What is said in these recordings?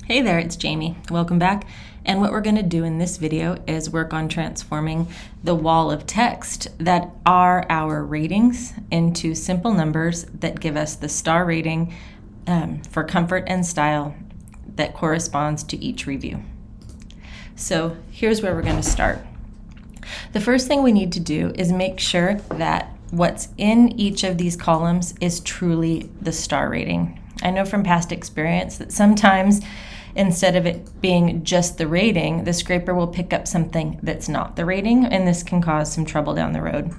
Hey there, it's Jamie. Welcome back. And what we're going to do in this video is work on transforming the wall of text that are our ratings into simple numbers that give us the star rating for comfort and style that corresponds to each review. So here's where we're going to start. The first thing we need to do is make sure that what's in each of these columns is truly the star rating. I know from past experience that sometimes instead of it being just the rating, the scraper will pick up something that's not the rating, and this can cause some trouble down the road.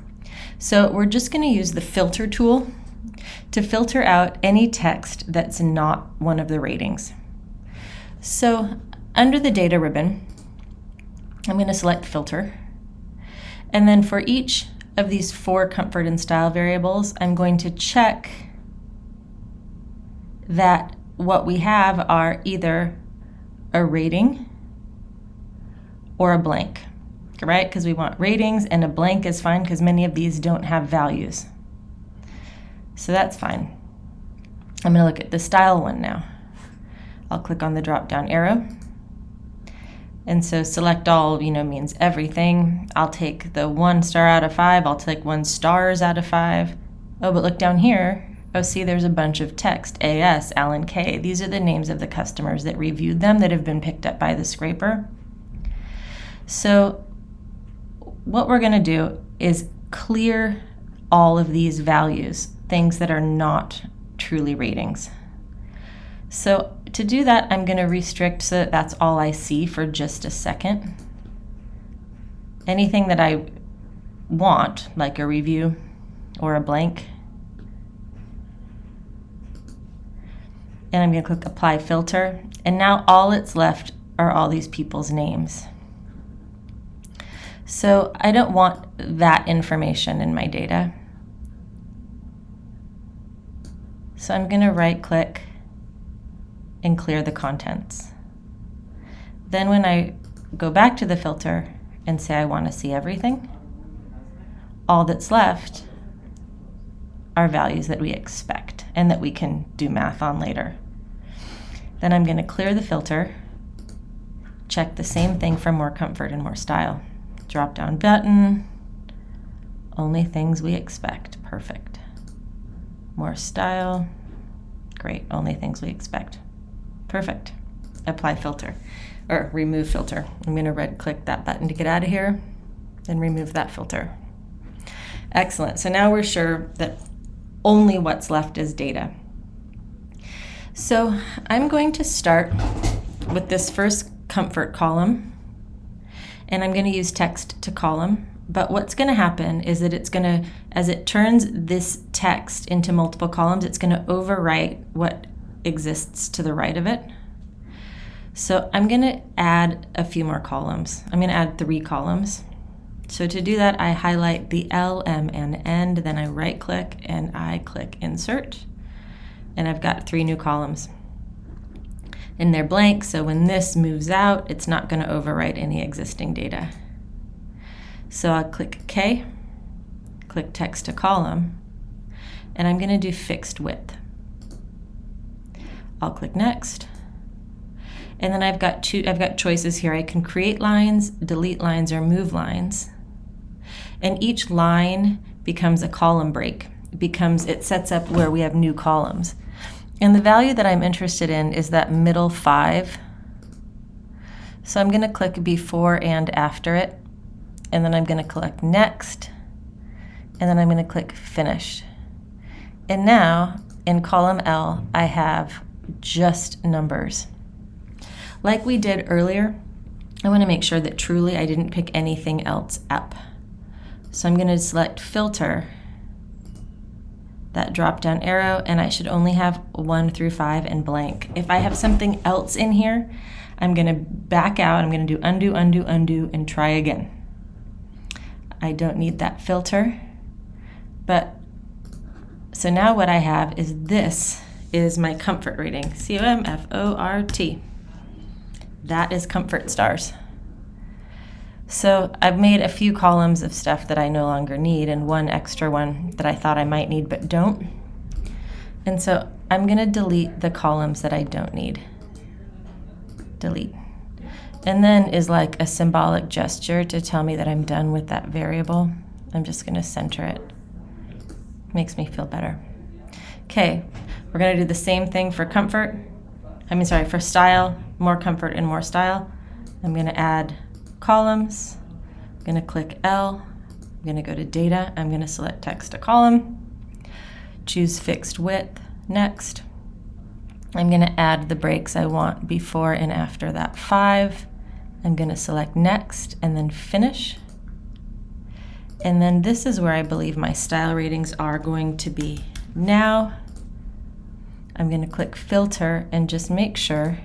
So we're just going to use the filter tool to filter out any text that's not one of the ratings. So under the data ribbon, I'm going to select filter. And then for each of these 4 comfort and style variables, I'm going to check that what we have are either a rating or a blank, right? Because we want ratings, and a blank is fine because many of these don't have values. So that's fine. I'm going to look at the style one now. I'll click on the drop-down arrow. And so select all, means everything. I'll take the 1 star out of 5. I'll take 1 stars out of 5. Oh, but look down here. Oh, see, there's a bunch of text. AS, Alan K. These are the names of the customers that reviewed them that have been picked up by the scraper. So what we're going to do is clear all of these values, things that are not truly ratings. So to do that, I'm going to restrict so that that's all I see for just a second. Anything that I want, like a review or a blank, and I'm going to click Apply Filter, and now all it's left are all these people's names. So I don't want that information in my data. So I'm going to right-click and clear the contents. Then when I go back to the filter and say I want to see everything, all that's left are values that we expect and that we can do math on later. Then I'm going to clear the filter, check the same thing for more comfort and more style. Drop down button, only things we expect, perfect. More style, great, only things we expect, perfect. Apply filter, or remove filter. I'm going to red click that button to get out of here and remove that filter. Excellent, so now we're sure that only what's left is data. So I'm going to start with this first comfort column, and I'm going to use text to column. But what's going to happen is that it's going to, as it turns this text into multiple columns, it's going to overwrite what exists to the right of it. So I'm going to add a few more columns. I'm going to add 3 columns. So to do that, I highlight the L, M, and N, then I right click and I click Insert. And I've got 3 new columns. And they're blank, so when this moves out, it's not going to overwrite any existing data. So I'll click K, click Text to Column, and I'm going to do Fixed Width. I'll click Next. And then I've got choices here. I can create lines, delete lines, or move lines. And each line becomes a column break. It sets up where we have new columns. And the value that I'm interested in is that middle 5. So I'm going to click before and after it, and then I'm going to click Next, and then I'm going to click Finish. And now in column L, I have just numbers. Like we did earlier, I want to make sure that truly I didn't pick anything else up. So I'm going to select Filter, that drop-down arrow, and I should only have 1 through 5 and blank. If I have something else in here, I'm going to back out. I'm going to do undo, undo, undo, and try again. I don't need that filter. But so now what I have is this is my comfort rating, COMFORT. That is comfort stars. So I've made a few columns of stuff that I no longer need and 1 extra one that I thought I might need but don't. And so I'm going to delete the columns that I don't need. delete. And then is like a symbolic gesture to tell me that I'm done with that variable. I'm just going to center it. Makes me feel better. Okay, we're going to do the same thing for for style, more comfort and more style. I'm going to add columns. I'm going to click L. I'm going to go to data. I'm going to select text to column. Choose fixed width. Next. I'm going to add the breaks I want before and after that 5. I'm going to select next and then finish. And then this is where I believe my style ratings are going to be. Now I'm going to click filter and just make sure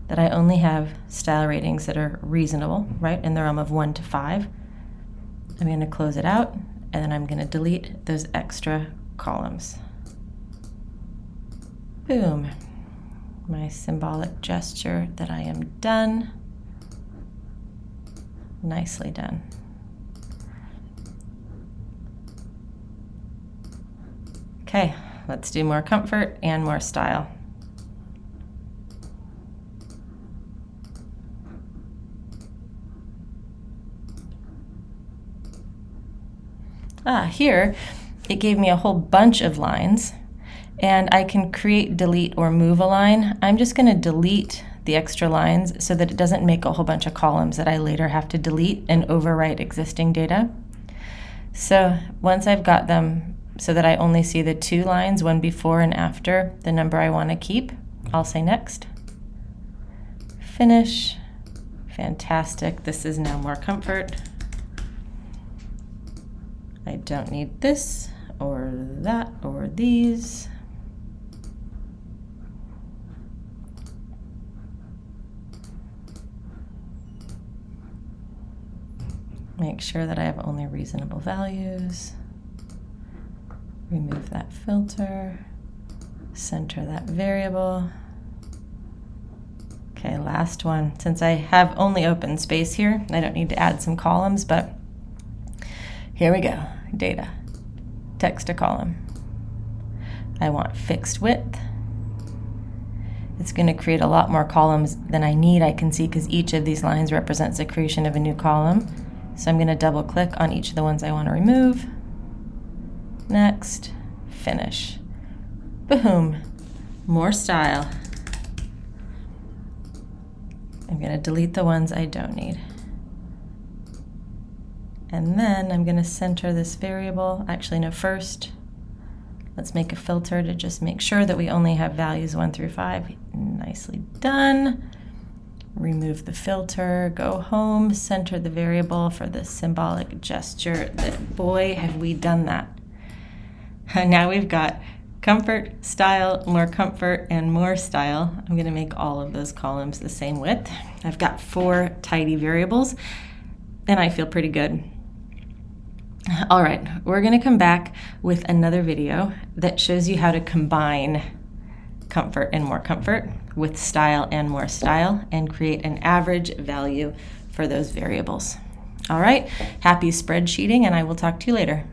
that I only have style ratings that are reasonable, right, in the realm of 1 to 5. I'm going to close it out, and then I'm going to delete those extra columns. Boom. My symbolic gesture that I am done. Nicely done. Okay, let's do more comfort and more style. Here it gave me a whole bunch of lines, and I can create, delete, or move a line. I'm just going to delete the extra lines so that it doesn't make a whole bunch of columns that I later have to delete and overwrite existing data. So once I've got them so that I only see the 2 lines, one before and after the number I want to keep, I'll say next. Finish. Fantastic. This is now more comfort. I don't need this or that or these. Make sure that I have only reasonable values. Remove that filter. Center that variable. Okay, last one. Since I have only open space here, I don't need to add some columns, but here we go. Data. Text to column. I want fixed width. It's going to create a lot more columns than I need, I can see, because each of these lines represents the creation of a new column. So I'm going to double click on each of the ones I want to remove. Next. Finish. Boom. More style. I'm going to delete the ones I don't need. And then I'm going to center this variable. Actually, no, first, let's make a filter to just make sure that we only have values 1 through 5. Nicely done. Remove the filter, go home, center the variable for the symbolic gesture. That, boy, have we done that. Now we've got comfort, style, more comfort, and more style. I'm going to make all of those columns the same width. I've got 4 tidy variables, and I feel pretty good. All right, we're going to come back with another video that shows you how to combine comfort and more comfort with style and more style and create an average value for those variables. All right, happy spreadsheeting, and I will talk to you later.